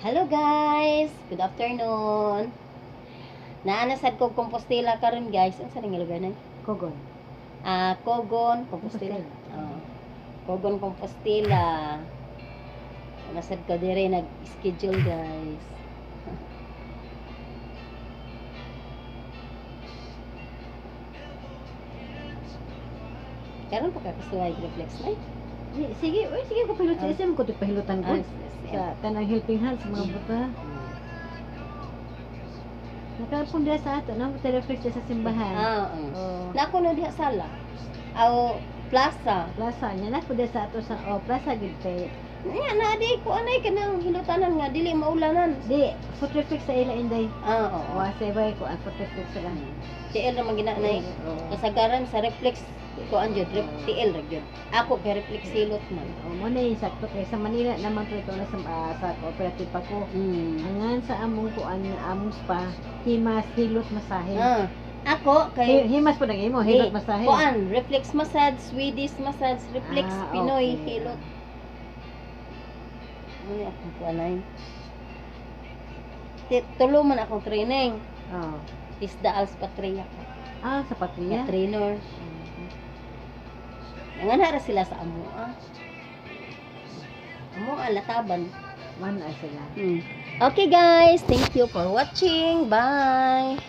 Hello guys, good afternoon. Naanasad ko Compostela karon guys. Unsa ning lugar na? Kogon. Cogon, Compostela. Cogon, Compostela. Nasad ko dire nag-schedule guys. Karon pa kakasuway reflex na. Sige, sige ko pilot sa SM ko pahilutan ko. Sa tanang helping hands mga buta. Nakalapon dia sa ato, nang reflex sa simbahan. Oo. Nako no diha sala. Aw plaza. Plaza nya na ko dia sa ato sa plaza gid kay. Nya na di ko anay kanang hilutanan nga dili maulanan. Di, foot reflex sa ila inday. Oo. Wa say bay ko ang foot reflex sila. TL na maginanay. Kasagaran sa reflex ko anjud TL ra gyud. Ako kay reflex silot man. Mo na sakto kay sa Manila naman to ito na sa cooperative pa ko. Angan sa among kuan among spa, himas hilot masahe. Ako kay Himas po nang imo hilot masahe. Kuan, reflex massage, Swedish massage, reflex Pinoy okay. hilot. Ano akong kuanay? Tulo man akong training. Oh. Isda als patria ko. Sa Patria. Trainer. Nanganara sila sa amo. Amo lataban. Man ay sila. Okay guys, thank you for watching. Bye.